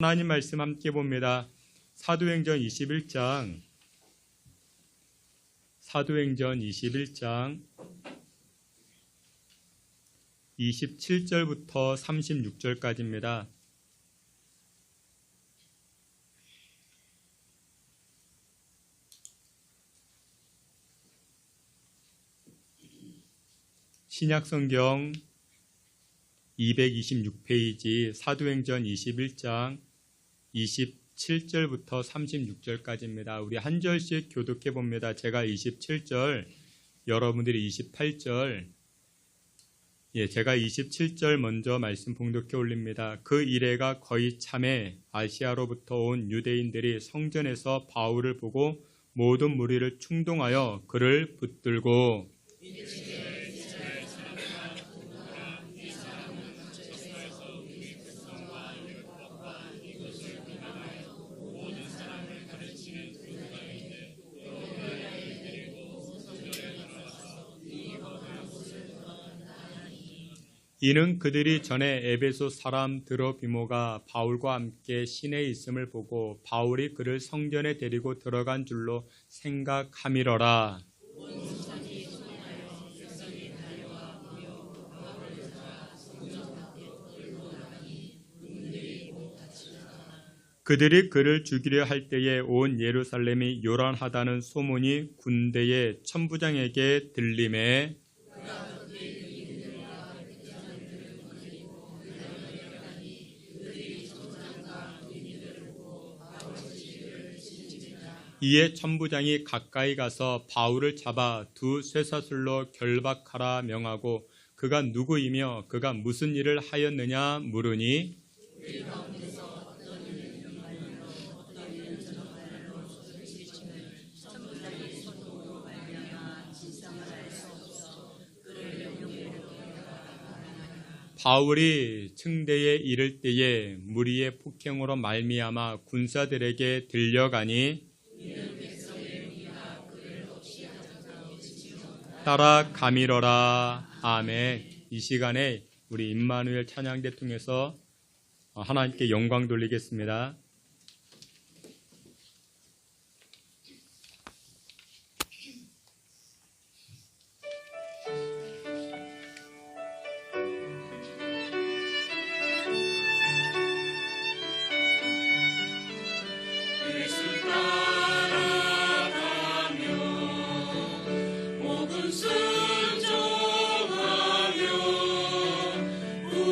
하나님 말씀 함께 봅니다. 사도행전 21장 27절부터 36절까지입니다. 신약성경 226페이지 사도행전 21장 27절부터 36절까지입니다. 우리 한 절씩 교독해 봅니다. 제가 27절, 여러분들이 28절, 제가 27절 먼저 말씀 봉독해 올립니다. 그 이래가 거의 참에 아시아로부터 온 유대인들이 성전에서 바울을 보고 모든 무리를 충동하여 그를 붙들고 이는 그들이 전에 에베소 사람 드로비모가 바울과 함께 시내에 있음을 보고 바울이 그를 성전에 데리고 들어간 줄로 생각함이러라. 그들이 그를 죽이려 할 때에 온 예루살렘이 요란하다는 소문이 군대의 천부장에게 들림에 이에 천부장이 가까이 가서 바울을 잡아 두 쇠사슬로 결박하라 명하고 그가 누구이며 그가 무슨 일을 하였느냐 물으니 바울이 층대에 이를 때에 무리의 폭행으로 말미암아 군사들에게 들려가니 따라가미러라. 아멘. 이 시간에 우리 임마누엘 찬양대 통해서 하나님께 영광 돌리겠습니다.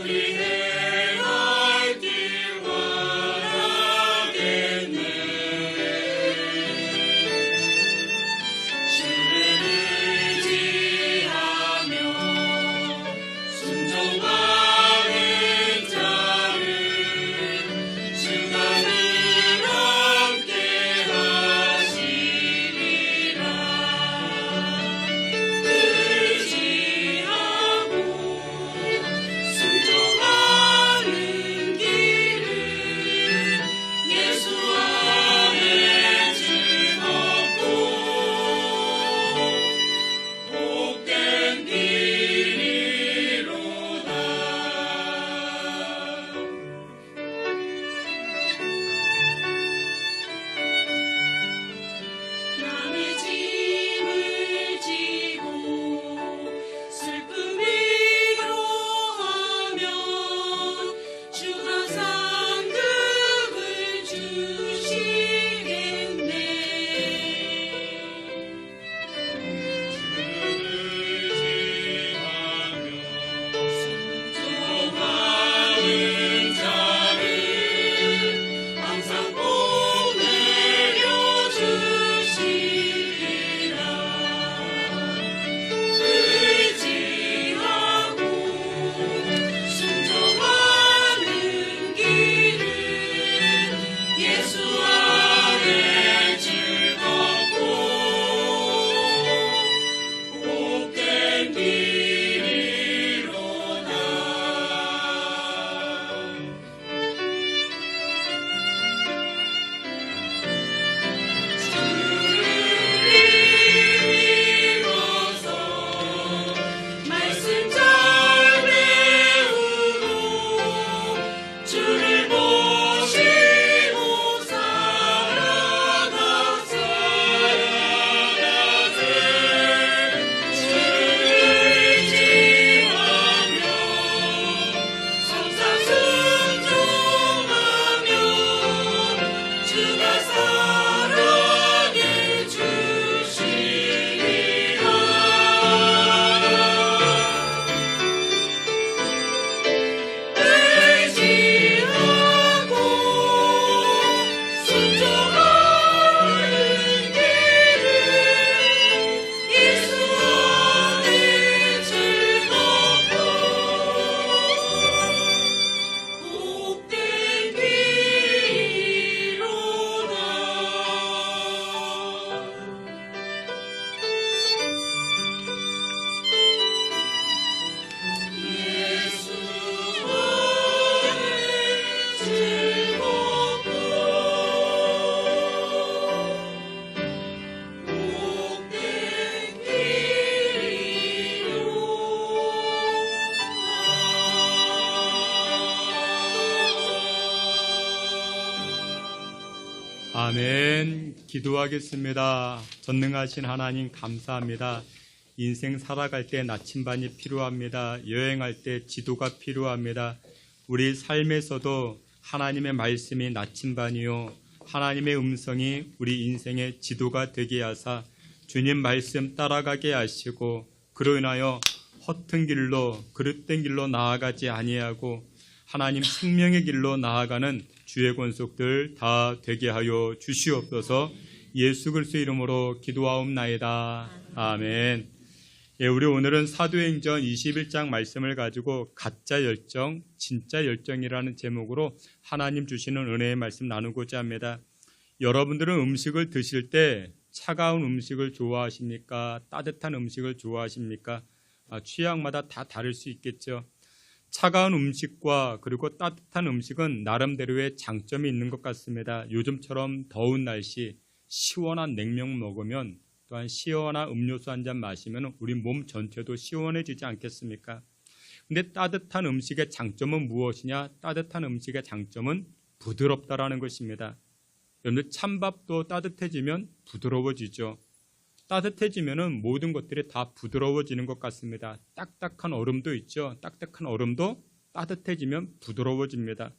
우리의 갈 길과 아멘. 기도하겠습니다. 전능하신 하나님 감사합니다. 인생 살아갈 때 나침반이 필요합니다. 여행할 때 지도가 필요합니다. 우리 삶에서도 하나님의 말씀이 나침반이요 하나님의 음성이 우리 인생의 지도가 되게 하사 주님 말씀 따라가게 하시고 그로 인하여 허튼 길로 그릇된 길로 나아가지 아니하고 하나님 생명의 길로 나아가는 주의 권속들 다 되게 하여 주시옵소서. 예수 그리스도 이름으로 기도하옵나이다. 아멘. 예, 우리 오늘은 사도행전 21장 말씀을 가지고 가짜 열정, 진짜 열정이라는 제목으로 하나님 주시는 은혜의 말씀 나누고자 합니다. 여러분들은 음식을 드실 때 차가운 음식을 좋아하십니까? 따뜻한 음식을 좋아하십니까? 취향마다 다 다를 수 있겠죠. 차가운 음식과 그리고 따뜻한 음식은 나름대로의 장점이 있는 것 같습니다. 요즘처럼 더운 날씨 시원한 냉면 먹으면 또한 시원한 음료수 한 잔 마시면 우리 몸 전체도 시원해지지 않겠습니까? 근데 따뜻한 음식의 장점은 무엇이냐? 따뜻한 음식의 장점은 부드럽다라는 것입니다. 여러분들 찬밥도 따뜻해지면 부드러워지죠. 따뜻해지면 모든 것들이 다 부드러워지는 것 같습니다. 딱딱한 얼음도 있죠. 딱딱한 얼음도 따뜻해지면 부드러워집니다.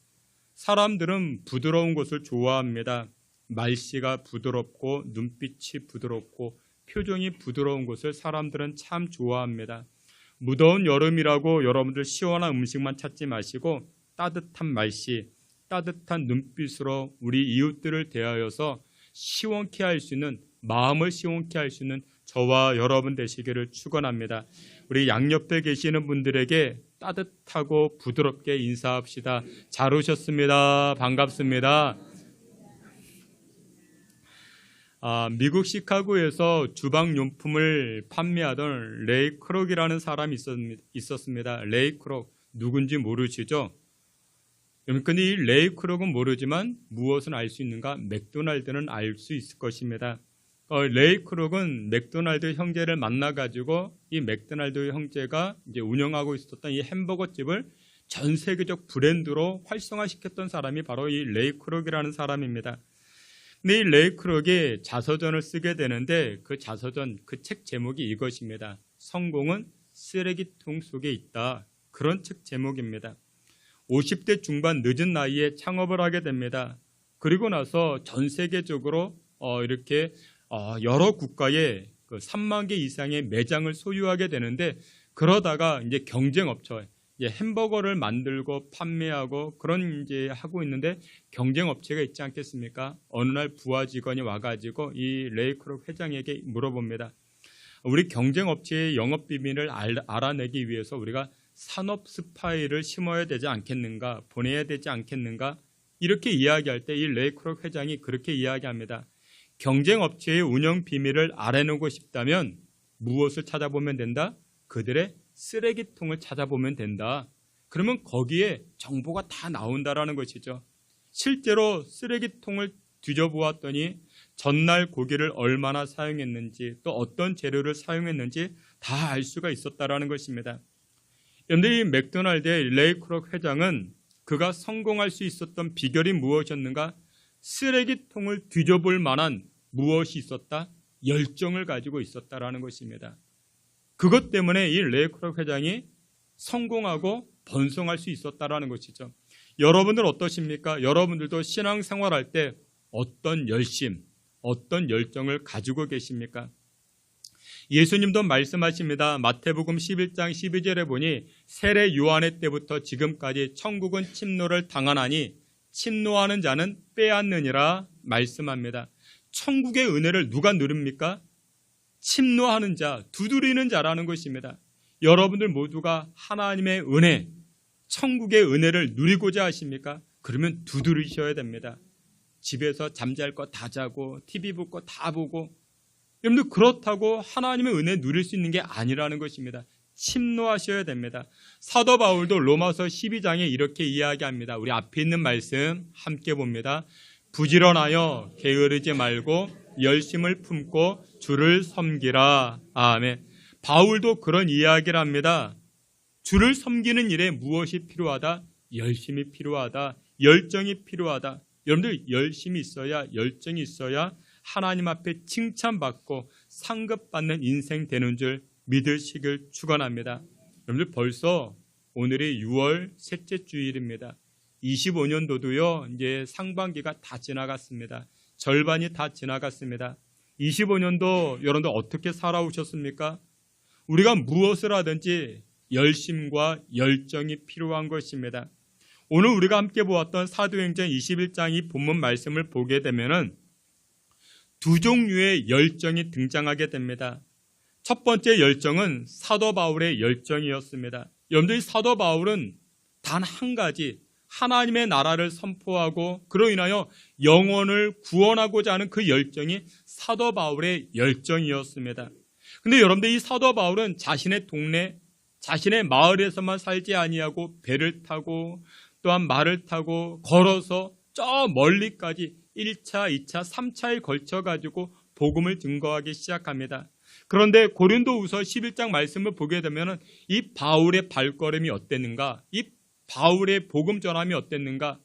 사람들은 부드러운 것을 좋아합니다. 말씨가 부드럽고 눈빛이 부드럽고 표정이 부드러운 것을 사람들은 참 좋아합니다. 무더운 여름이라고 여러분들 시원한 음식만 찾지 마시고 따뜻한 말씨, 따뜻한 눈빛으로 우리 이웃들을 대하여서 시원케 할 수 있는 마음을 시원케 할 수 있는 저와 여러분 되시기를 축원합니다. 우리 양옆에 계시는 분들에게 따뜻하고 부드럽게 인사합시다. 잘 오셨습니다. 반갑습니다. 미국 시카고에서 주방용품을 판매하던 레이 크록이라는 사람이 있었습니다. 레이 크록 누군지 모르시죠? 근데 이 레이 크록은 모르지만 무엇은 알 수 있는가? 맥도날드는 알 수 있을 것입니다. 레이 크록은 맥도날드 형제를 만나가지고 이 맥도날드 형제가 이제 운영하고 있었던 이 햄버거 집을 전 세계적 브랜드로 활성화시켰던 사람이 바로 이 레이 크록이라는 사람입니다. 근데 이 레이 크록이 자서전을 쓰게 되는데 그 자서전, 그 책 제목이 이것입니다. 성공은 쓰레기통 속에 있다. 그런 책 제목입니다. 50대 중반 늦은 나이에 창업을 하게 됩니다. 그리고 나서 전 세계적으로 이렇게 여러 국가에 3만 개 이상의 매장을 소유하게 되는데 그러다가 이제 경쟁업체, 햄버거를 만들고 판매하고 그런 이제 하고 있는데 경쟁업체가 있지 않겠습니까? 어느 날 부하 직원이 와가지고 이 레이 크록 회장에게 물어봅니다. 우리 경쟁업체의 영업 비밀을 알아내기 위해서 우리가 산업 스파이를 심어야 되지 않겠는가, 보내야 되지 않겠는가, 이렇게 이야기할 때 이 레이 크록 회장이 그렇게 이야기합니다. 경쟁업체의 운영 비밀을 알아내고 싶다면 무엇을 찾아보면 된다? 그들의 쓰레기통을 찾아보면 된다. 그러면 거기에 정보가 다 나온다라는 것이죠. 실제로 쓰레기통을 뒤져보았더니 전날 고기를 얼마나 사용했는지 또 어떤 재료를 사용했는지 다 알 수가 있었다라는 것입니다. 그런데 이 맥도날드의 레이 크록 회장은 그가 성공할 수 있었던 비결이 무엇이었는가? 쓰레기통을 뒤져볼 만한 무엇이 있었다? 열정을 가지고 있었다라는 것입니다. 그것 때문에 이 레이 크록 회장이 성공하고 번성할 수 있었다라는 것이죠. 여러분들 어떠십니까? 여러분들도 신앙생활할 때 어떤 열심, 어떤 열정을 가지고 계십니까? 예수님도 말씀하십니다. 마태복음 11장 12절에 보니 세례 요한의 때부터 지금까지 천국은 침노를 당하나니 침노하는 자는 빼앗느니라 말씀합니다. 천국의 은혜를 누가 누립니까? 침노하는 자, 두드리는 자라는 것입니다. 여러분들 모두가 하나님의 은혜, 천국의 은혜를 누리고자 하십니까? 그러면 두드리셔야 됩니다. 집에서 잠잘 거 다 자고 TV 볼 거 다 보고, 여러분들 그렇다고 하나님의 은혜 누릴 수 있는 게 아니라는 것입니다. 침노하셔야 됩니다. 사도 바울도 로마서 12장에 이렇게 이야기합니다. 우리 앞에 있는 말씀 함께 봅니다. 부지런하여 게으르지 말고 열심을 품고 주를 섬기라. 아멘. 바울도 그런 이야기를 합니다. 주를 섬기는 일에 무엇이 필요하다? 열심이 필요하다. 열정이 필요하다. 여러분들 열심히 있어야, 열정이 있어야 하나님 앞에 칭찬받고 상급받는 인생 되는 줄 믿으시길 축원합니다. 여러분들 벌써 오늘이 6월 셋째 주일입니다. 25년도도요 이제 상반기가 다 지나갔습니다. 절반이 다 지나갔습니다. 25년도 여러분들 어떻게 살아오셨습니까? 우리가 무엇을 하든지 열심과 열정이 필요한 것입니다. 오늘 우리가 함께 보았던 사도행전 21장 이 본문 말씀을 보게 되면은 두 종류의 열정이 등장하게 됩니다. 첫 번째 열정은 사도 바울의 열정이었습니다. 여러분들 사도 바울은 단 한 가지 하나님의 나라를 선포하고 그로 인하여 영혼을 구원하고자 하는 그 열정이 사도 바울의 열정이었습니다. 근데 여러분들 이 사도 바울은 자신의 동네, 자신의 마을에서만 살지 아니하고 배를 타고 또한 말을 타고 걸어서 저 멀리까지 1차, 2차, 3차에 걸쳐가지고 복음을 증거하기 시작합니다. 그런데 고린도후서 11장 말씀을 보게 되면 이 바울의 발걸음이 어땠는가? 이 바울의 복음 전함이 어땠는가?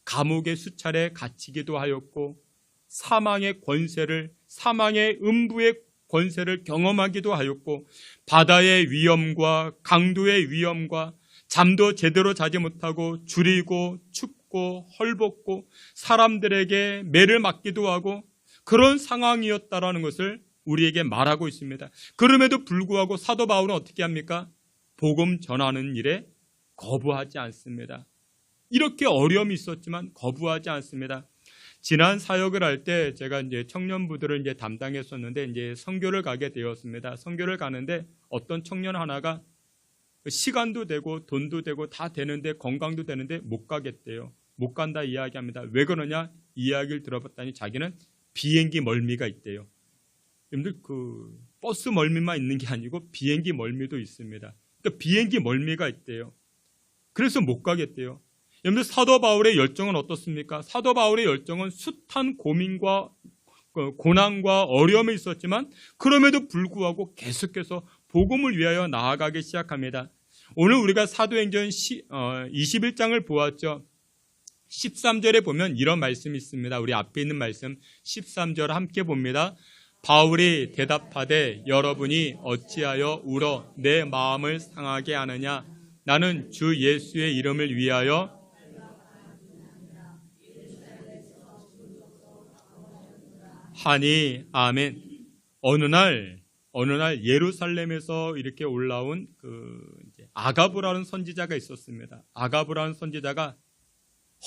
감옥에 수차례 갇히기도 하였고 사망의 권세를, 사망의 음부의 권세를 경험하기도 하였고 바다의 위험과 강도의 위험과 잠도 제대로 자지 못하고 줄이고 춥고 헐벗고 사람들에게 매를 맞기도 하고 그런 상황이었다라는 것을 우리에게 말하고 있습니다. 그럼에도 불구하고 사도 바울은 어떻게 합니까? 복음 전하는 일에 거부하지 않습니다. 이렇게 어려움이 있었지만 거부하지 않습니다. 지난 사역을 할 때 제가 이제 청년부들을 이제 담당했었는데 이제 선교를 가게 되었습니다. 선교를 가는데 어떤 청년 하나가 시간도 되고 돈도 되고 다 되는데 건강도 되는데 못 가겠대요. 못 간다 이야기합니다. 왜 그러냐? 이야기를 들어봤더니 자기는 비행기 멀미가 있대요. 여러분들 그 버스 멀미만 있는 게 아니고 비행기 멀미도 있습니다. 그러니까 비행기 멀미가 있대요. 그래서 못 가겠대요. 여러분들 사도 바울의 열정은 어떻습니까? 사도 바울의 열정은 숱한 고민과 고난과 어려움이 있었지만 그럼에도 불구하고 계속해서 복음을 위하여 나아가기 시작합니다. 오늘 우리가 사도행전 21장을 보았죠. 13절에 보면 이런 말씀이 있습니다. 우리 앞에 있는 말씀 13절 함께 봅니다. 바울이 대답하되 여러분이 어찌하여 울어 내 마음을 상하게 하느냐? 나는 주 예수의 이름을 위하여 하니 아멘. 어느 날 예루살렘에서 이렇게 올라온 아가부라는 선지자가 있었습니다. 아가부라는 선지자가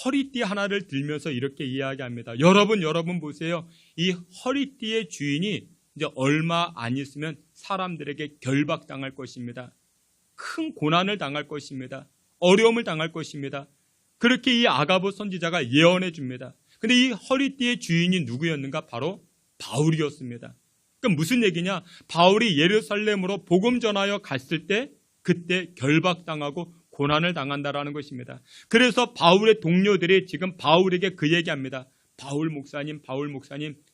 허리띠 하나를 들면서 이렇게 이야기합니다. 여러분 보세요. 이 허리띠의 주인이 이제 얼마 안 있으면 사람들에게 결박당할 것입니다. 큰 고난을 당할 것입니다. 어려움을 당할 것입니다. 그렇게 이 아가부 선지자가 예언해 줍니다. 근데 이 허리띠의 주인이 누구였는가? 바로 바울이었습니다. 그럼 무슨 얘기냐? 바울이 예루살렘으로 복음 전하여 갔을 때 그때 결박당하고 고난을 당한다라는 것입니다. 그래서 바울의 동료들이 지금 바울에게 그 얘기합니다. 바울 목사님,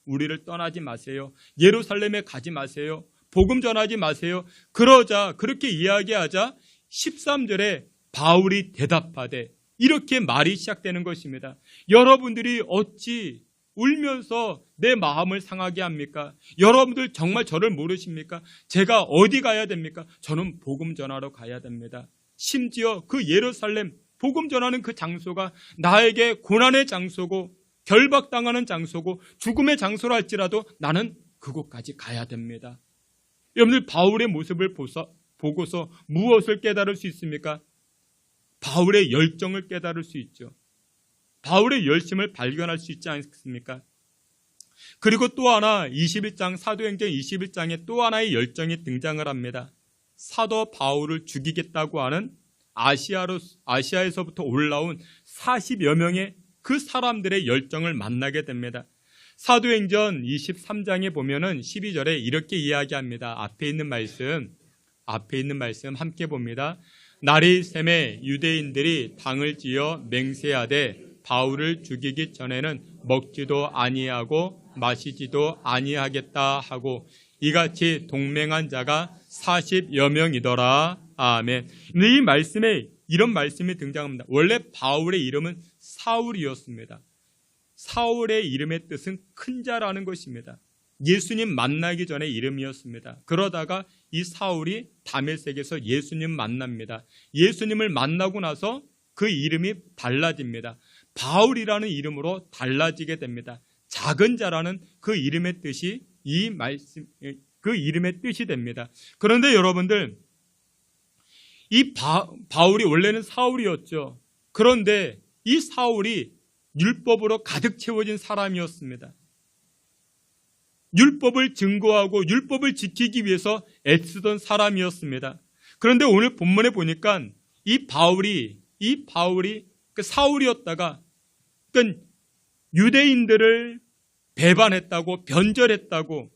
우리를 떠나지 마세요. 예루살렘에 가지 마세요. 복음 전하지 마세요. 그렇게 이야기하자 13절에 바울이 대답하되 이렇게 말이 시작되는 것입니다. 여러분들이 어찌 울면서 내 마음을 상하게 합니까? 여러분들 정말 저를 모르십니까? 제가 어디 가야 됩니까? 저는 복음 전하러 가야 됩니다. 심지어 그 예루살렘 복음 전하는 그 장소가 나에게 고난의 장소고 결박당하는 장소고 죽음의 장소라 할지라도 나는 그곳까지 가야 됩니다. 여러분들 바울의 모습을 보고서 무엇을 깨달을 수 있습니까? 바울의 열정을 깨달을 수 있죠. 바울의 열심을 발견할 수 있지 않습니까? 그리고 또 하나 21장 사도행전 21장에 또 하나의 열정이 등장을 합니다. 사도 바울을 죽이겠다고 하는 아시아에서부터 올라온 40여 명의 그 사람들의 열정을 만나게 됩니다. 사도행전 23장에 보면은 12절에 이렇게 이야기합니다. 앞에 있는 말씀 함께 봅니다. 날이 새매 유대인들이 당을 지어 맹세하되 바울을 죽이기 전에는 먹지도 아니하고 마시지도 아니하겠다 하고 이같이 동맹한 자가 40여 명이더라. 아멘. 이 말씀에 이런 말씀이 등장합니다. 원래 바울의 이름은 사울이었습니다. 사울의 이름의 뜻은 큰 자라는 것입니다. 예수님 만나기 전에 이름이었습니다. 그러다가 이 사울이 다메섹에서 예수님 만납니다. 예수님을 만나고 나서 그 이름이 달라집니다. 바울이라는 이름으로 달라지게 됩니다. 작은 자라는 그 이름의 뜻이 그 이름의 뜻이 됩니다. 그런데 여러분들, 이 바울이 원래는 사울이었죠. 그런데 이 사울이 율법으로 가득 채워진 사람이었습니다. 율법을 증거하고 율법을 지키기 위해서 애쓰던 사람이었습니다. 그런데 오늘 본문에 보니까 이 바울이 그 사울이었다가 그러니까 유대인들을 배반했다고, 변절했다고,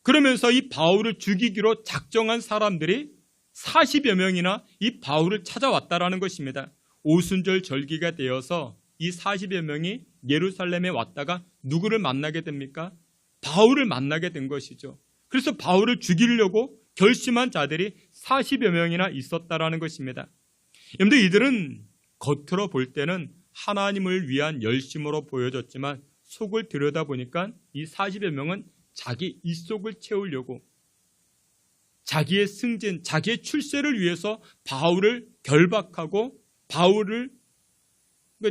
그러면서 이 바울을 죽이기로 작정한 사람들이 40여 명이나 이 바울을 찾아왔다라는 것입니다. 오순절 절기가 되어서 이 40여 명이 예루살렘에 왔다가 누구를 만나게 됩니까? 바울을 만나게 된 것이죠. 그래서 바울을 죽이려고 결심한 자들이 40여 명이나 있었다라는 것입니다. 여러분들, 이들은 겉으로 볼 때는 하나님을 위한 열심으로 보여졌지만 속을 들여다보니까 이 40여 명은 자기 입속을 채우려고, 자기의 승진, 자기의 출세를 위해서 바울을 결박하고 바울을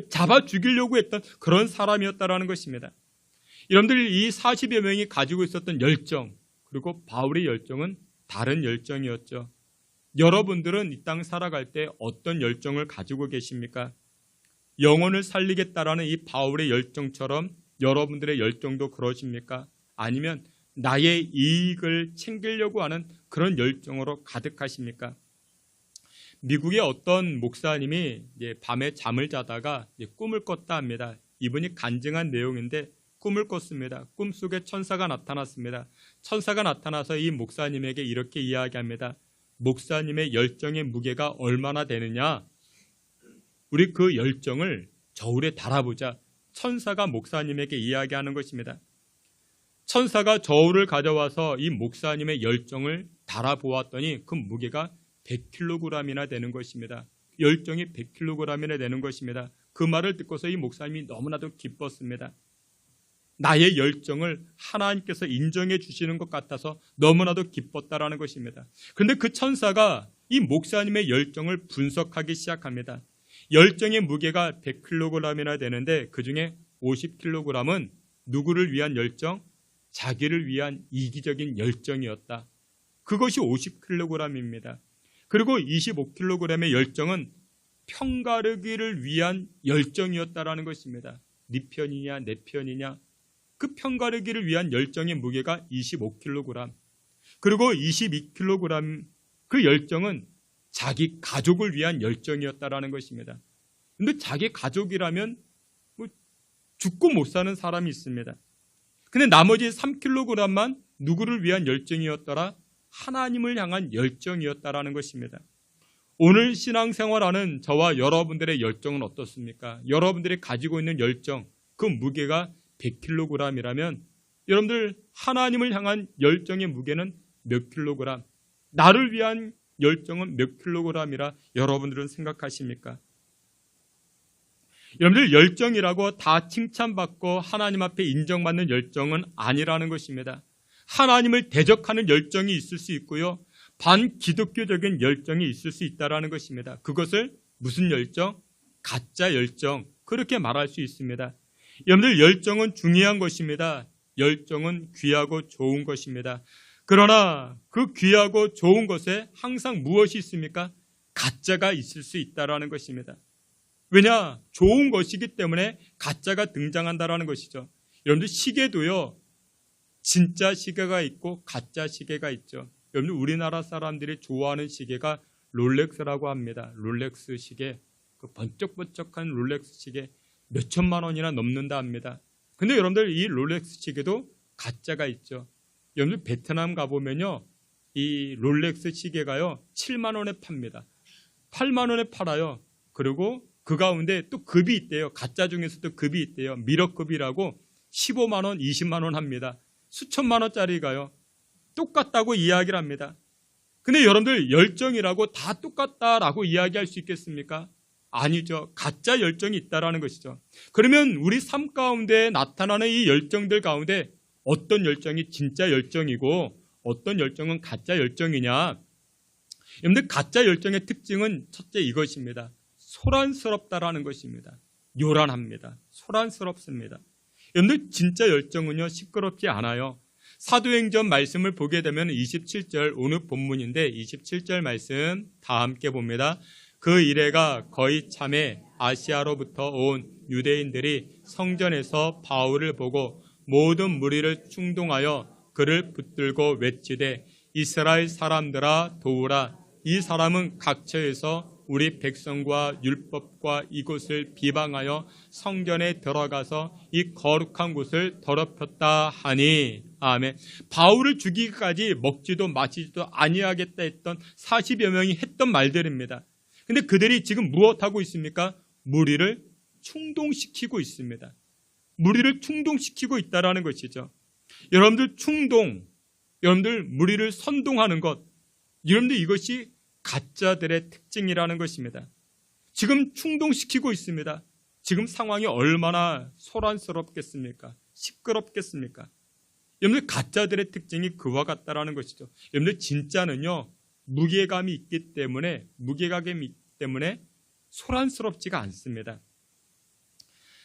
잡아 죽이려고 했던 그런 사람이었다라는 것입니다. 여러분들, 이 40여 명이 가지고 있었던 열정, 그리고 바울의 열정은 다른 열정이었죠. 여러분들은 이 땅 살아갈 때 어떤 열정을 가지고 계십니까? 영혼을 살리겠다라는 이 바울의 열정처럼 여러분들의 열정도 그러십니까? 아니면 나의 이익을 챙기려고 하는 그런 열정으로 가득하십니까? 미국의 어떤 목사님이 밤에 잠을 자다가 꿈을 꿨다 합니다. 이분이 간증한 내용인데 꿈을 꿨습니다. 꿈속에 천사가 나타났습니다. 천사가 나타나서 이 목사님에게 이렇게 이야기합니다. 목사님의 열정의 무게가 얼마나 되느냐? 우리 그 열정을 저울에 달아보자. 천사가 목사님에게 이야기하는 것입니다. 천사가 저울을 가져와서 이 목사님의 열정을 달아보았더니 그 무게가 100kg이나 되는 것입니다. 열정이 100kg이나 되는 것입니다. 그 말을 듣고서 이 목사님이 너무나도 기뻤습니다. 나의 열정을 하나님께서 인정해 주시는 것 같아서 너무나도 기뻤다라는 것입니다. 그런데 그 천사가 이 목사님의 열정을 분석하기 시작합니다. 열정의 무게가 100kg이나 되는데 그 중에 50kg은 누구를 위한 열정? 자기를 위한 이기적인 열정이었다. 그것이 50kg입니다. 그리고 25kg의 열정은 편가르기를 위한 열정이었다라는 것입니다. 네 편이냐 내 편이냐, 그 편가르기를 위한 열정의 무게가 25kg. 그리고 22kg 그 열정은 자기 가족을 위한 열정이었다라는 것입니다. 근데 자기 가족이라면 죽고 못 사는 사람이 있습니다. 근데 나머지 3kg만 누구를 위한 열정이었더라? 하나님을 향한 열정이었다라는 것입니다. 오늘 신앙생활하는 저와 여러분들의 열정은 어떻습니까? 여러분들이 가지고 있는 열정, 그 무게가 100kg이라면 여러분들 하나님을 향한 열정의 무게는 몇 킬로그램, 나를 위한 열정은 몇 킬로그램이라 여러분들은 생각하십니까? 여러분들, 열정이라고 다 칭찬받고 하나님 앞에 인정받는 열정은 아니라는 것입니다. 하나님을 대적하는 열정이 있을 수 있고요, 반기독교적인 열정이 있을 수 있다는 것입니다. 그것을 무슨 열정? 가짜 열정, 그렇게 말할 수 있습니다. 여러분들, 열정은 중요한 것입니다. 열정은 귀하고 좋은 것입니다. 그러나 그 귀하고 좋은 것에 항상 무엇이 있습니까? 가짜가 있을 수 있다는 것입니다. 왜냐? 좋은 것이기 때문에 가짜가 등장한다는 것이죠. 여러분들, 시계도요, 진짜 시계가 있고 가짜 시계가 있죠. 여러분들, 우리나라 사람들이 좋아하는 시계가 롤렉스라고 합니다. 롤렉스 시계, 그 번쩍번쩍한 롤렉스 시계 몇 천만 원이나 넘는다 합니다. 근데 여러분들, 이 롤렉스 시계도 가짜가 있죠. 여러분들, 베트남 가보면요, 이 롤렉스 시계가요 7만 원에 팝니다. 8만 원에 팔아요. 그리고 그 가운데 또 급이 있대요. 가짜 중에서도 급이 있대요. 미러급이라고 15만 원, 20만 원 합니다. 수천만 원짜리가요. 똑같다고 이야기를 합니다. 근데 여러분들, 열정이라고 다 똑같다라고 이야기할 수 있겠습니까? 아니죠. 가짜 열정이 있다라는 것이죠. 그러면 우리 삶 가운데 나타나는 이 열정들 가운데 어떤 열정이 진짜 열정이고 어떤 열정은 가짜 열정이냐? 여러분들, 가짜 열정의 특징은 첫째 이것입니다. 소란스럽다라는 것입니다. 요란합니다. 소란스럽습니다. 여러분들, 진짜 열정은요, 시끄럽지 않아요. 사도행전 말씀을 보게 되면 27절, 오늘 본문인데 27절 말씀 다 함께 봅니다. 그 이래가 거의 참에 아시아로부터 온 유대인들이 성전에서 바울을 보고 모든 무리를 충동하여 그를 붙들고 외치되 이스라엘 사람들아 도우라. 이 사람은 각처에서 우리 백성과 율법과 이곳을 비방하여 성전에 들어가서 이 거룩한 곳을 더럽혔다 하니. 아멘. 바울을 죽이기까지 먹지도 마시지도 아니하겠다 했던 40여 명이 했던 말들입니다. 근데 그들이 지금 무엇하고 있습니까? 무리를 충동시키고 있습니다. 무리를 충동시키고 있다라는 것이죠. 여러분들, 충동, 여러분들 무리를 선동하는 것, 여러분들 이것이 가짜들의 특징이라는 것입니다. 지금 충동시키고 있습니다. 지금 상황이 얼마나 소란스럽겠습니까? 시끄럽겠습니까? 여러분들, 가짜들의 특징이 그와 같다라는 것이죠. 여러분들, 진짜는요, 무게감이 있기 때문에 소란스럽지가 않습니다.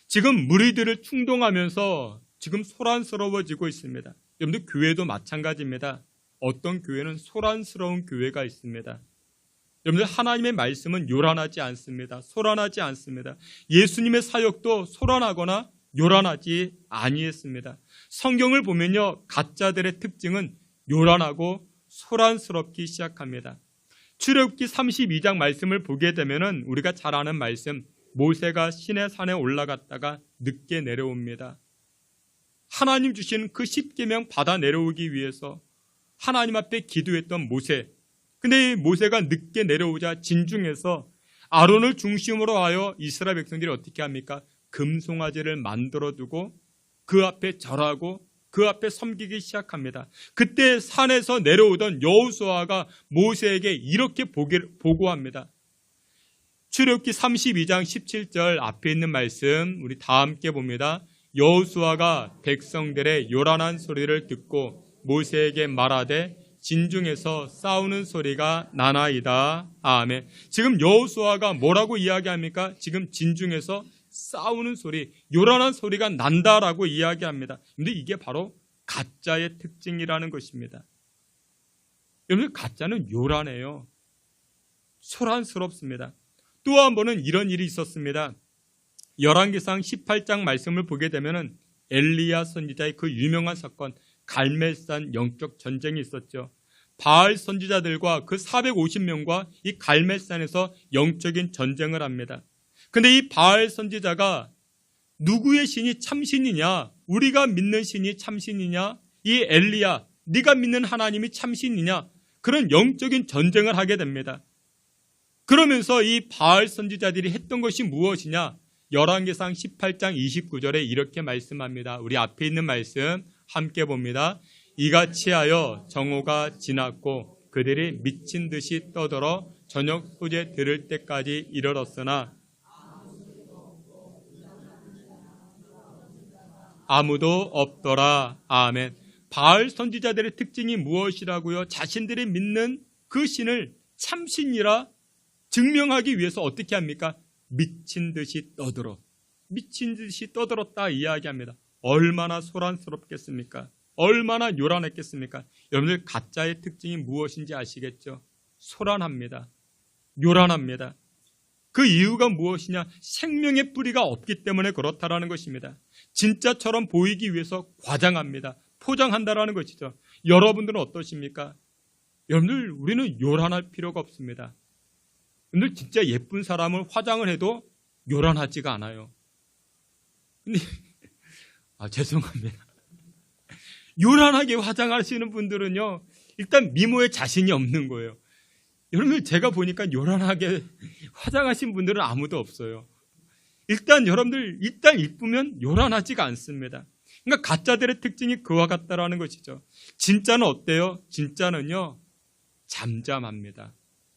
지금 무리들을 충동하면서 지금 소란스러워지고 있습니다. 여러분들, 교회도 마찬가지입니다. 어떤 교회는 소란스러운 교회가 있습니다. 여러분들, 하나님의 말씀은 요란하지 않습니다. 소란하지 않습니다. 예수님의 사역도 소란하거나 요란하지 아니했습니다. 성경을 보면요, 가짜들의 특징은 요란하고 소란스럽기 시작합니다. 출애굽기 32장 말씀을 보게 되면은 우리가 잘 아는 말씀, 모세가 시내 산에 올라갔다가 늦게 내려옵니다. 하나님 주신 그 십계명 받아 내려오기 위해서 하나님 앞에 기도했던 모세. 근데 이 모세가 늦게 내려오자 진중에서 아론을 중심으로 하여 이스라엘 백성들이 어떻게 합니까? 금송아지를 만들어두고 그 앞에 절하고 그 앞에 섬기기 시작합니다. 그때 산에서 내려오던 여호수아가 모세에게 이렇게 보고합니다. 출애굽기 32장 17절 앞에 있는 말씀 우리 다 함께 봅니다. 여호수아가 백성들의 요란한 소리를 듣고 모세에게 말하되 진중에서 싸우는 소리가 나나이다. 아멘. 지금 여호수아가 뭐라고 이야기합니까? 지금 진중에서 싸우는 소리, 요란한 소리가 난다라고 이야기합니다. 근데 이게 바로 가짜의 특징이라는 것입니다. 여러분, 가짜는 요란해요. 소란스럽습니다. 또 한 번은 이런 일이 있었습니다. 열왕기상 18장 말씀을 보게 되면은 엘리야 선지자의 그 유명한 사건, 갈멜산 영적 전쟁이 있었죠. 바알 선지자들과 그 450명과 이 갈멜산에서 영적인 전쟁을 합니다. 근데 이 바알 선지자가 누구의 신이 참신이냐, 우리가 믿는 신이 참신이냐, 이 엘리야, 네가 믿는 하나님이 참신이냐, 그런 영적인 전쟁을 하게 됩니다. 그러면서 이 바알 선지자들이 했던 것이 무엇이냐? 열왕기상 18장 29절에 이렇게 말씀합니다. 우리 앞에 있는 말씀 함께 봅니다. 이같이 하여 정오가 지났고 그들이 미친 듯이 떠들어 저녁 소재 들을 때까지 이르렀으나 아무도 없더라. 아멘. 바알 선지자들의 특징이 무엇이라고요? 자신들이 믿는 그 신을 참신이라 증명하기 위해서 어떻게 합니까? 미친 듯이 떠들었다 이야기합니다. 얼마나 소란스럽겠습니까? 얼마나 요란했겠습니까? 여러분들, 가짜의 특징이 무엇인지 아시겠죠? 소란합니다. 요란합니다. 그 이유가 무엇이냐? 생명의 뿌리가 없기 때문에 그렇다라는 것입니다. 진짜처럼 보이기 위해서 과장합니다. 포장한다라는 것이죠. 여러분들은 어떠십니까? 여러분들, 우리는 요란할 필요가 없습니다. 여러분들, 진짜 예쁜 사람을 화장을 해도 요란하지가 않아요. 근데 죄송합니다. 요란하게 화장하시는 분들은요, 일단 미모에 자신이 없는 거예요. 여러분들, 제가 보니까 요란하게 화장하신 분들은 아무도 없어요. 일단 이쁘면 요란하지가 않습니다. 그러니까 가짜들의 특징이 그와 같다라는 것이죠. 진짜는 어때요? 진짜는요, 잠잠합니다.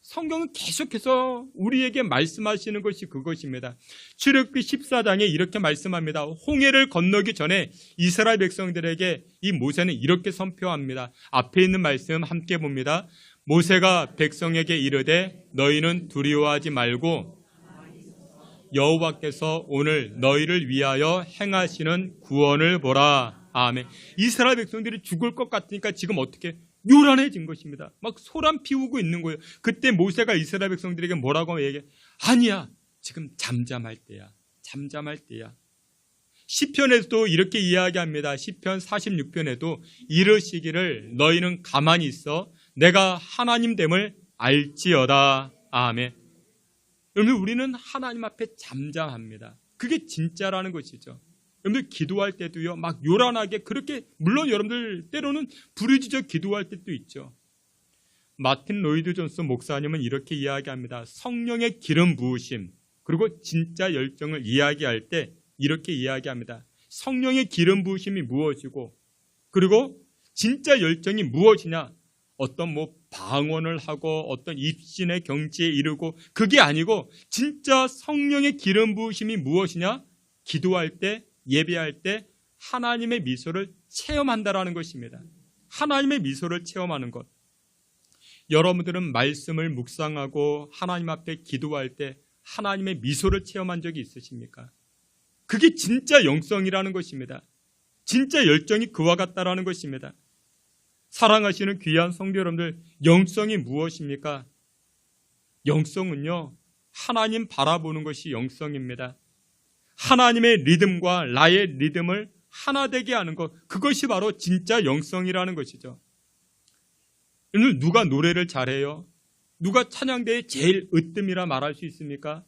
성경은 계속해서 우리에게 말씀하시는 것이 그것입니다. 출애굽기 14장에 이렇게 말씀합니다. 홍해를 건너기 전에 이스라엘 백성들에게 이 모세는 이렇게 선포합니다. 앞에 있는 말씀 함께 봅니다. 모세가 백성에게 이르되 너희는 두려워하지 말고 여호와께서 오늘 너희를 위하여 행하시는 구원을 보라. 아멘. 이스라엘 백성들이 죽을 것 같으니까 지금 어떻게 요란해진 것입니다. 막 소란 피우고 있는 거예요. 그때 모세가 이스라엘 백성들에게 뭐라고 얘기해? 아니야, 지금 잠잠할 때야. 잠잠할 때야. 시편에도 이렇게 이야기합니다. 시편 46편에도 이르시기를 너희는 가만히 있어 내가 하나님됨을 알지어다. 아멘. 여러분, 우리는 하나님 앞에 잠잠합니다. 그게 진짜라는 것이죠. 여러분들 기도할 때도요, 막 요란하게 그렇게, 물론 여러분들 때로는 부르짖어 기도할 때도 있죠. 마틴 로이드 존스 목사님은 이렇게 이야기합니다. 성령의 기름 부으심 그리고 진짜 열정을 이야기할 때 이렇게 이야기합니다. 성령의 기름 부으심이 무엇이고 그리고 진짜 열정이 무엇이냐? 어떤 방언을 하고 어떤 입신의 경지에 이르고 그게 아니고 진짜 성령의 기름 부으심이 무엇이냐? 기도할 때, 예배할 때 하나님의 미소를 체험한다라는 것입니다. 하나님의 미소를 체험하는 것. 여러분들은 말씀을 묵상하고 하나님 앞에 기도할 때 하나님의 미소를 체험한 적이 있으십니까? 그게 진짜 영성이라는 것입니다. 진짜 열정이 그와 같다라는 것입니다. 사랑하시는 귀한 성도 여러분들, 영성이 무엇입니까? 영성은요, 하나님 바라보는 것이 영성입니다. 하나님의 리듬과 나의 리듬을 하나 되게 하는 것, 그것이 바로 진짜 영성이라는 것이죠. 오늘 누가 노래를 잘해요? 누가 찬양대에 제일 으뜸이라 말할 수 있습니까?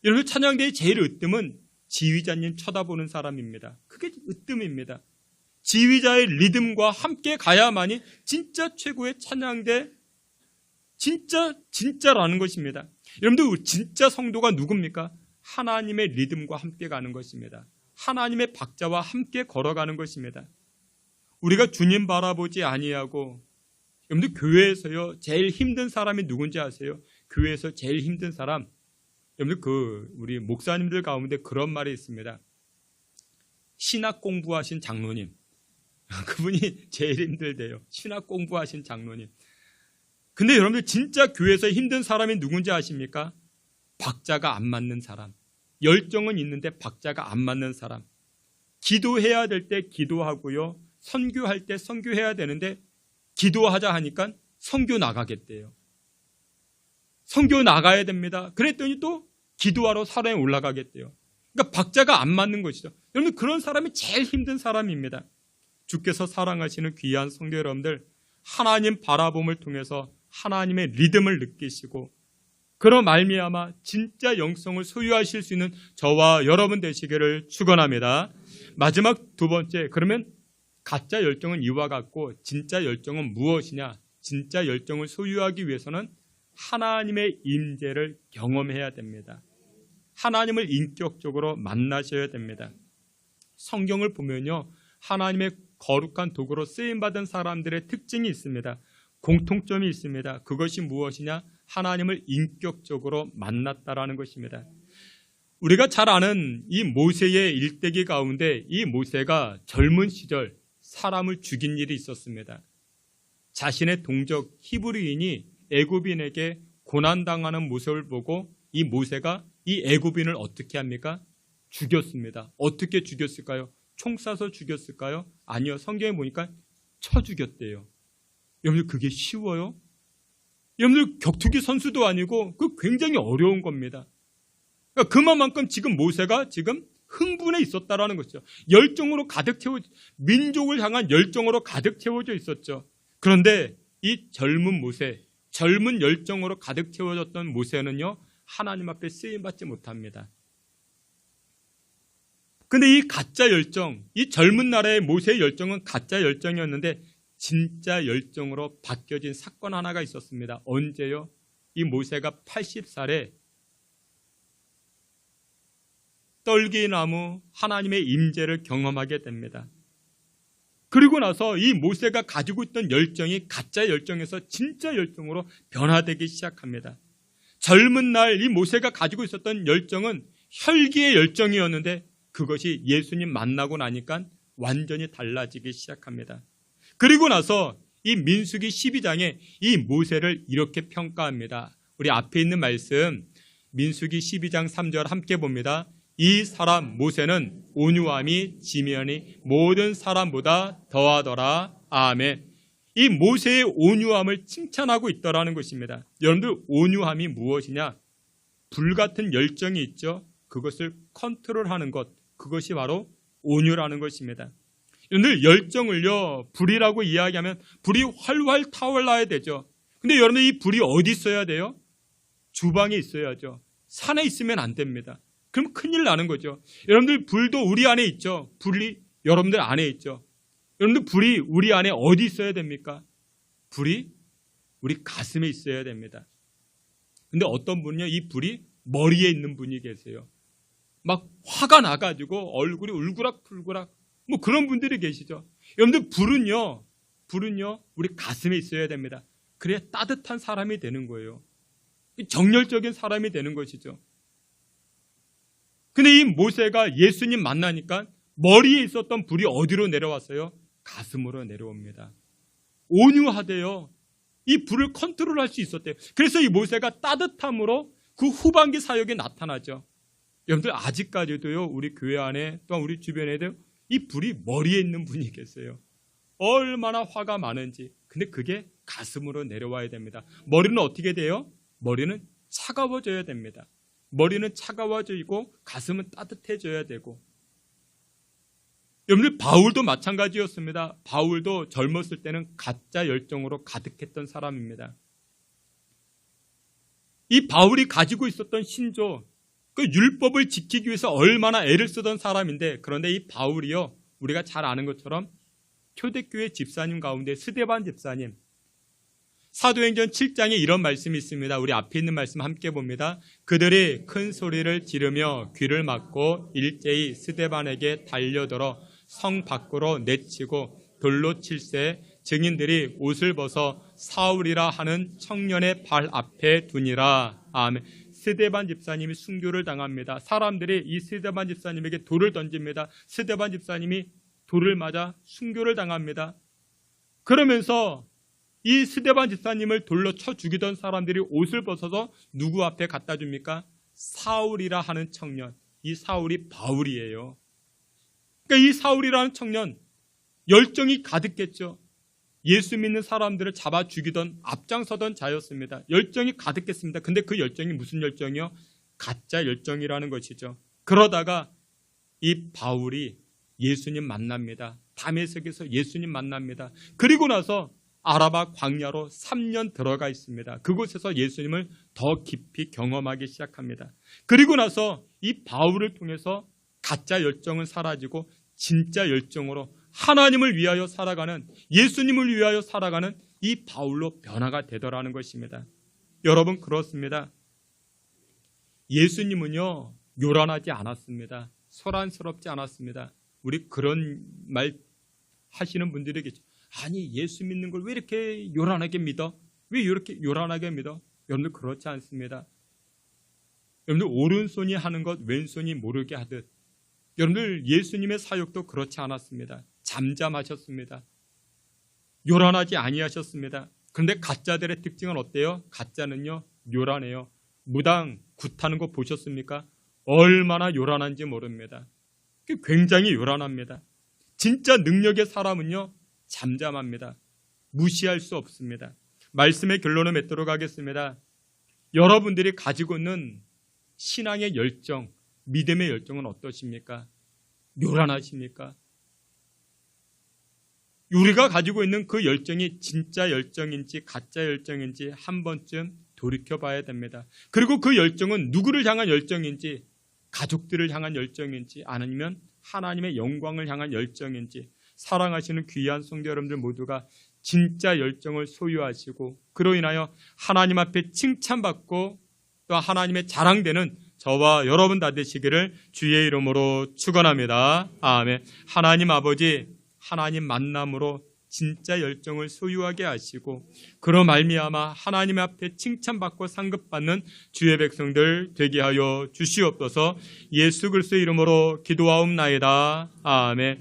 여러분, 찬양대의 제일 으뜸은 지휘자님 쳐다보는 사람입니다. 그게 으뜸입니다. 지휘자의 리듬과 함께 가야만이 진짜 최고의 찬양대, 진짜라는 것입니다. 여러분들, 진짜 성도가 누굽니까? 하나님의 리듬과 함께 가는 것입니다. 하나님의 박자와 함께 걸어가는 것입니다. 우리가 주님 바라보지 아니하고, 여러분들 교회에서요, 제일 힘든 사람이 누군지 아세요? 교회에서 제일 힘든 사람, 여러분들 우리 목사님들 가운데 그런 말이 있습니다. 신학 공부하신 장로님. 그분이 제일 힘들대요. 신학 공부하신 장로님. 근데 여러분들 진짜 교회에서 힘든 사람이 누군지 아십니까? 박자가 안 맞는 사람. 열정은 있는데 박자가 안 맞는 사람. 기도해야 될 때 기도하고요. 선교할 때 선교해야 되는데 기도하자 하니까 선교 나가겠대요. 선교 나가야 됩니다. 그랬더니 또 기도하러 산에 올라가겠대요. 그러니까 박자가 안 맞는 것이죠. 여러분, 그런 사람이 제일 힘든 사람입니다. 주께서 사랑하시는 귀한 성도 여러분들, 하나님 바라봄을 통해서 하나님의 리듬을 느끼시고 그런 말미암아 진짜 영성을 소유하실 수 있는 저와 여러분 되시기를 축원합니다. 마지막 두 번째, 그러면 가짜 열정은 이와 같고 진짜 열정은 무엇이냐? 진짜 열정을 소유하기 위해서는 하나님의 임재를 경험해야 됩니다. 하나님을 인격적으로 만나셔야 됩니다. 성경을 보면요, 하나님의 거룩한 도구로 쓰임받은 사람들의 특징이 있습니다. 공통점이 있습니다. 그것이 무엇이냐? 하나님을 인격적으로 만났다라는 것입니다. 우리가 잘 아는 이 모세의 일대기 가운데 이 모세가 젊은 시절 사람을 죽인 일이 있었습니다. 자신의 동족 히브리인이 애굽인에게 고난당하는 모습을 보고 이 모세가 이 애굽인을 어떻게 합니까? 죽였습니다. 어떻게 죽였을까요? 총 쏴서 죽였을까요? 아니요. 성경에 보니까 쳐 죽였대요. 여러분들, 그게 쉬워요? 여러분들, 격투기 선수도 아니고 그 굉장히 어려운 겁니다. 그러니까 그만큼 지금 모세가 지금 흥분해 있었다라는 것이죠. 열정으로 민족을 향한 열정으로 가득 채워져 있었죠. 그런데 이 젊은 모세, 젊은 열정으로 가득 채워졌던 모세는요, 하나님 앞에 쓰임받지 못합니다. 근데 이 가짜 열정, 이 젊은 나라의 모세의 열정은 가짜 열정이었는데 진짜 열정으로 바뀌어진 사건 하나가 있었습니다. 언제요? 이 모세가 80살에 떨기나무 하나님의 임재를 경험하게 됩니다. 그리고 나서 이 모세가 가지고 있던 열정이 가짜 열정에서 진짜 열정으로 변화되기 시작합니다. 젊은 날 이 모세가 가지고 있었던 열정은 혈기의 열정이었는데 그것이 예수님 만나고 나니까 완전히 달라지기 시작합니다. 그리고 나서 이 민수기 12장에 이 모세를 이렇게 평가합니다. 우리 앞에 있는 말씀 민수기 12장 3절 함께 봅니다. 이 사람 모세는 온유함이 지면이 모든 사람보다 더하더라. 아멘. 이 모세의 온유함을 칭찬하고 있더라는 것입니다. 여러분들 온유함이 무엇이냐? 불같은 열정이 있죠. 그것을 컨트롤하는 것, 그것이 바로 온유라는 것입니다. 여러분들 열정을요 불이라고 이야기하면 불이 활활 타올라야 되죠. 근데 여러분들 이 불이 어디 있어야 돼요? 주방에 있어야죠. 산에 있으면 안 됩니다. 그럼 큰일 나는 거죠. 여러분들 불도 우리 안에 있죠. 불이 여러분들 안에 있죠. 여러분들 불이 우리 안에 어디 있어야 됩니까? 불이 우리 가슴에 있어야 됩니다. 근데 어떤 분은요 이 불이 머리에 있는 분이 계세요. 막 화가 나가지고 얼굴이 울그락불그락 뭐 그런 분들이 계시죠. 여러분들 불은요 우리 가슴에 있어야 됩니다. 그래야 따뜻한 사람이 되는 거예요. 정열적인 사람이 되는 것이죠. 근데 이 모세가 예수님 만나니까 머리에 있었던 불이 어디로 내려왔어요? 가슴으로 내려옵니다. 온유하대요. 이 불을 컨트롤할 수 있었대요. 그래서 이 모세가 따뜻함으로 그 후반기 사역에 나타나죠. 여러분들 아직까지도요 우리 교회 안에 또한 우리 주변에도 이 불이 머리에 있는 분이 계세요. 얼마나 화가 많은지. 근데 그게 가슴으로 내려와야 됩니다. 머리는 어떻게 돼요? 머리는 차가워져야 됩니다. 머리는 차가워지고 가슴은 따뜻해져야 되고. 여러분들 바울도 마찬가지였습니다. 바울도 젊었을 때는 가짜 열정으로 가득했던 사람입니다. 이 바울이 가지고 있었던 신조, 그 율법을 지키기 위해서 얼마나 애를 쓰던 사람인데, 그런데 이 바울이요 우리가 잘 아는 것처럼 초대교회 집사님 가운데 스데반 집사님, 사도행전 7장에 이런 말씀이 있습니다. 우리 앞에 있는 말씀 함께 봅니다. 그들이 큰 소리를 지르며 귀를 막고 일제히 스데반에게 달려들어 성 밖으로 내치고 돌로 칠세 증인들이 옷을 벗어 사울이라 하는 청년의 발 앞에 두니라. 아멘. 스데반 집사님이 순교를 당합니다. 사람들이 이 스데반 집사님에게 돌을 던집니다. 스데반 집사님이 돌을 맞아 순교를 당합니다. 그러면서 이 스데반 집사님을 돌로 쳐 죽이던 사람들이 옷을 벗어서 누구 앞에 갖다 줍니까? 사울이라 하는 청년. 이 사울이 바울이에요. 그러니까 이 사울이라는 청년 열정이 가득했죠. 예수 믿는 사람들을 잡아 죽이던 앞장서던 자였습니다. 열정이 가득했습니다. 근데 그 열정이 무슨 열정이요? 가짜 열정이라는 것이죠. 그러다가 이 바울이 예수님 만납니다. 다메섹에서 예수님 만납니다. 그리고 나서 아라바 광야로 3년 들어가 있습니다. 그곳에서 예수님을 더 깊이 경험하기 시작합니다. 그리고 나서 이 바울을 통해서 가짜 열정은 사라지고 진짜 열정으로 하나님을 위하여 살아가는, 예수님을 위하여 살아가는 이 바울로 변화가 되더라는 것입니다. 여러분 그렇습니다. 예수님은요 요란하지 않았습니다. 소란스럽지 않았습니다. 우리 그런 말 하시는 분들이 계시죠. 아니 예수 믿는 걸 왜 이렇게 요란하게 믿어? 왜 이렇게 요란하게 믿어? 여러분들 그렇지 않습니다. 여러분들 오른손이 하는 것 왼손이 모르게 하듯 여러분들 예수님의 사역도 그렇지 않았습니다. 잠잠하셨습니다. 요란하지 아니하셨습니다. 그런데 가짜들의 특징은 어때요? 가짜는요 요란해요. 무당 굿하는 거 보셨습니까? 얼마나 요란한지 모릅니다. 굉장히 요란합니다. 진짜 능력의 사람은요 잠잠합니다. 무시할 수 없습니다. 말씀의 결론을 맺도록 하겠습니다. 여러분들이 가지고 있는 신앙의 열정, 믿음의 열정은 어떠십니까? 요란하십니까? 우리가 가지고 있는 그 열정이 진짜 열정인지 가짜 열정인지 한 번쯤 돌이켜봐야 됩니다. 그리고 그 열정은 누구를 향한 열정인지, 가족들을 향한 열정인지, 아니면 하나님의 영광을 향한 열정인지, 사랑하시는 귀한 성도 여러분들 모두가 진짜 열정을 소유하시고 그로 인하여 하나님 앞에 칭찬받고 또 하나님의 자랑되는 저와 여러분 다 되시기를 주의 이름으로 축원합니다. 아멘. 하나님 아버지, 하나님 만남으로 진짜 열정을 소유하게 하시고 그로 말미암아 하나님 앞에 칭찬받고 상급받는 주의 백성들 되게 하여 주시옵소서. 예수 그리스도의 이름으로 기도하옵나이다. 아멘.